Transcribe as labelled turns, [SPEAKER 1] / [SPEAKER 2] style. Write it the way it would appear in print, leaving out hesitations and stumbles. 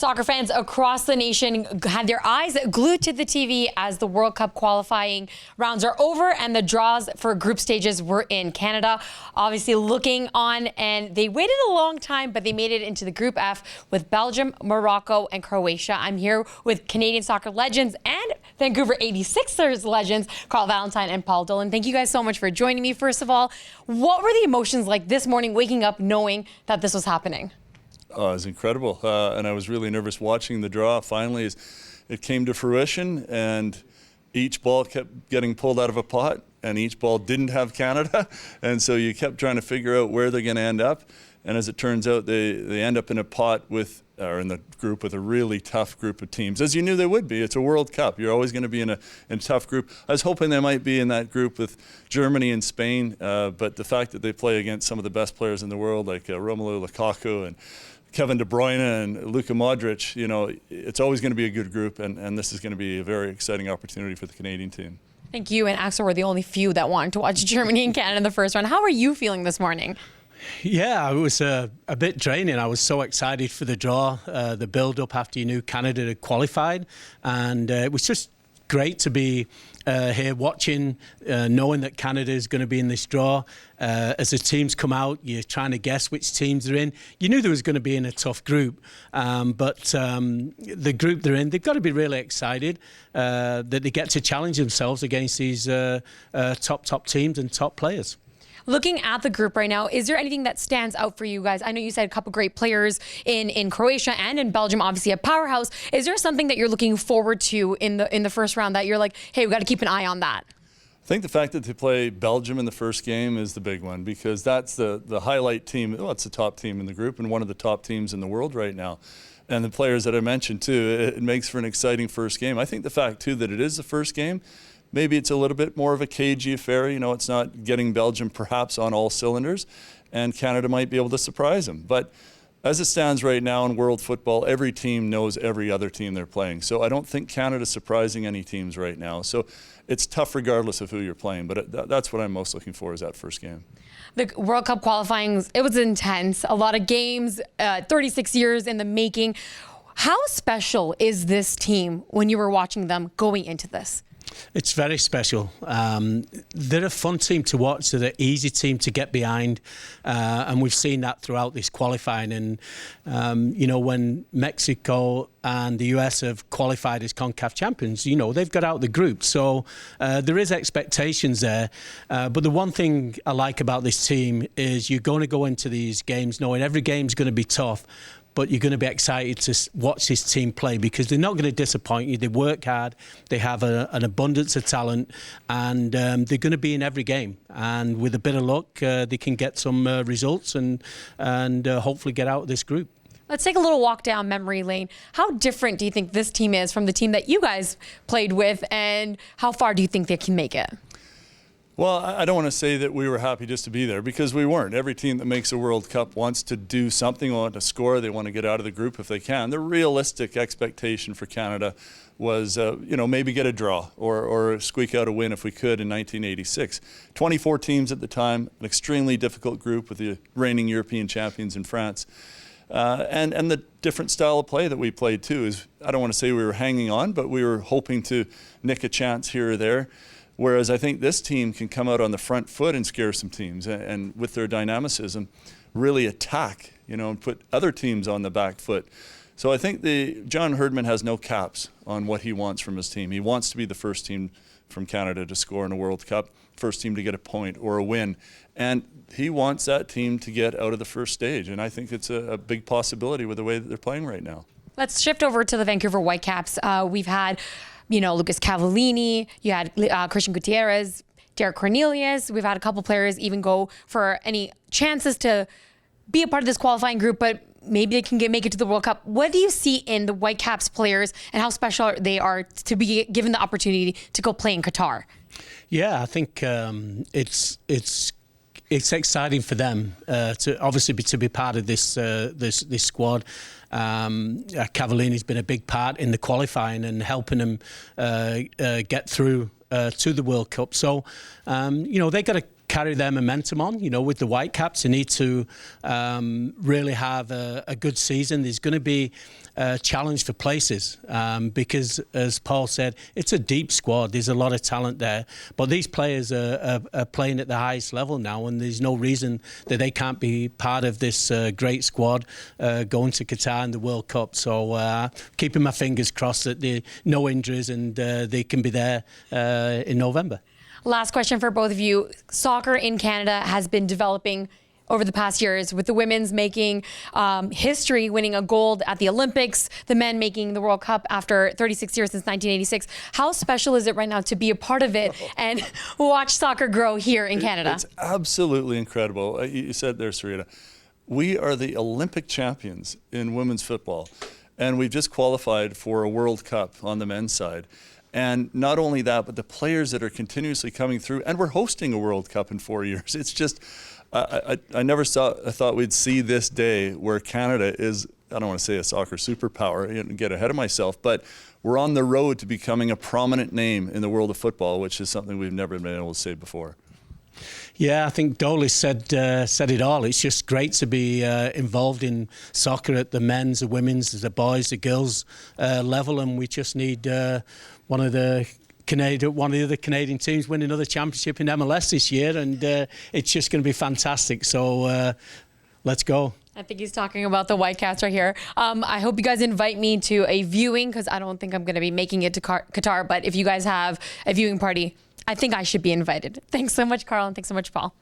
[SPEAKER 1] Soccer fans across the nation had their eyes glued to the TV as the World Cup qualifying rounds are over and the draws for group stages were in. Canada obviously looking on, and they waited a long time, but they made it into the Group F with Belgium, Morocco, and Croatia. I'm here with Canadian soccer legends and Vancouver 86ers legends, Valentine and Paul Dolan. Thank you guys so much for joining me. First of all, what were the emotions like this morning waking up knowing that this was happening?
[SPEAKER 2] Oh, it was incredible, and I was really nervous watching the draw. Finally, it came to fruition, and each ball kept getting pulled out of a pot, and each ball didn't have Canada, and so you kept trying to figure out where they're going to end up. And as it turns out, they end up in a pot with, or in the group with a really tough group of teams, as you knew they would be. It's a World Cup. You're always going to be in a tough group. I was hoping they might be in that group with Germany and Spain, but the fact that they play against some of the best players in the world, like Romelu Lukaku and Kevin De Bruyne and Luka Modric, you know, it's always going to be a good group, and this is going to be a very exciting opportunity for the Canadian team.
[SPEAKER 1] Thank you and Axel were the only few that wanted to watch Germany and Canada in the first round. How are you feeling this morning?
[SPEAKER 3] Yeah, it was a bit draining. I was so excited for the draw, the build-up after you knew Canada had qualified, and it was just great to be here watching, knowing that Canada is going to be in this draw. As the teams come out, you're trying to guess which teams they're in. You knew there was going to be in a tough group, but the group they're in, they've got to be really excited that they get to challenge themselves against these top teams and top players.
[SPEAKER 1] Looking at the group right now, is there anything that stands out for you guys? I know you said a couple great players in Croatia and in Belgium, obviously a powerhouse. Is there something that you're looking forward to in the first round that you're like, hey, we got to keep an eye on that?
[SPEAKER 2] I think the fact that they play Belgium in the first game is the big one, because that's the highlight team. Well, it's the top team in the group and one of the top teams in the world right now. And the players that I mentioned too, it makes for an exciting first game. I think the fact too that it is the first game, maybe it's a little bit more of a cagey affair. You know, it's not getting Belgium perhaps on all cylinders, and Canada might be able to surprise them. But as it stands right now in world football, every team knows every other team they're playing. So I don't think Canada's surprising any teams right now. So it's tough regardless of who you're playing, but that's what I'm most looking for, is that first game.
[SPEAKER 1] The World Cup qualifying, it was intense. A lot of games, 36 years in the making. How special is this team when you were watching them going into this?
[SPEAKER 3] It's very special. They're a fun team to watch. They're an easy team to get behind. And we've seen that throughout this qualifying. And, you know, when Mexico and the US have qualified as CONCACAF champions, you know, they've got out the group. So there is expectations there. But the one thing I like about this team is you're going to go into these games knowing every game's going to be tough, but you're going to be excited to watch this team play, because they're not going to disappoint you. They work hard, they have an abundance of talent, and they're going to be in every game. And with a bit of luck, they can get some results and hopefully get out of this group.
[SPEAKER 1] Let's take a little walk down memory lane. How different do you think this team is from the team that you guys played with, and how far do you think they can make it?
[SPEAKER 2] Well, I don't want to say that we were happy just to be there, because we weren't. Every team that makes a World Cup wants to do something, want to score, they want to get out of the group if they can. The realistic expectation for Canada was, you know, maybe get a draw or squeak out a win if we could in 1986. 24 teams at the time, an extremely difficult group with the reigning European champions in France. And the different style of play that we played too is, I don't want to say we were hanging on, but we were hoping to nick a chance here or there. Whereas I think this team can come out on the front foot and scare some teams, and with their dynamicism, really attack, you know, and put other teams on the back foot. So I think John Herdman has no caps on what he wants from his team. He wants to be the first team from Canada to score in a World Cup, first team to get a point or a win. And he wants that team to get out of the first stage. And I think it's a big possibility with the way that they're playing right now.
[SPEAKER 1] Let's shift over to the Vancouver Whitecaps. We've had, you know, Lucas Cavallini, you had Christian Gutierrez, Derek Cornelius. We've had a couple players even go for any chances to be a part of this qualifying group, but maybe they can make it to the World Cup. What do you see in the Whitecaps players and how special they are to be given the opportunity to go play in Qatar?
[SPEAKER 3] Yeah, I think it's exciting for them to obviously be part of this squad. Cavallini's been a big part in the qualifying and helping them get through to the World Cup. So, you know, they got to carry their momentum on. You know, with the Whitecaps, they need to really have a good season. There's going to be a challenge for places because, as Paul said, it's a deep squad. There's a lot of talent there, but these players are playing at the highest level now, and there's no reason that they can't be part of this great squad going to Qatar in the World Cup. So keeping my fingers crossed that no injuries and they can be there in November.
[SPEAKER 1] Last question for both of you. Soccer in Canada has been developing over the past years, with the women's making history, winning a gold at the Olympics, the men making the World Cup after 36 years since 1986. How special is it right now to be a part of it and watch soccer grow here in Canada?
[SPEAKER 2] It's absolutely incredible. You said there, Sarita, we are the Olympic champions in women's football, and we've just qualified for a World Cup on the men's side. And not only that, but the players that are continuously coming through, and we're hosting a World Cup in 4 years. It's just, I never thought we'd see this day where Canada is, I don't want to say a soccer superpower and get ahead of myself, but we're on the road to becoming a prominent name in the world of football, which is something we've never been able to say before.
[SPEAKER 3] Yeah, I think Dolly said it all. It's just great to be involved in soccer at the men's, the women's, the boys, the girls level, and we just need one of the other Canadian teams win another championship in MLS this year, and it's just going to be fantastic. So let's go.
[SPEAKER 1] I think he's talking about the Whitecaps right here. I hope you guys invite me to a viewing, because I don't think I'm going to be making it to Qatar. But if you guys have a viewing party, I think I should be invited. Thanks so much, Carl, and thanks so much, Paul.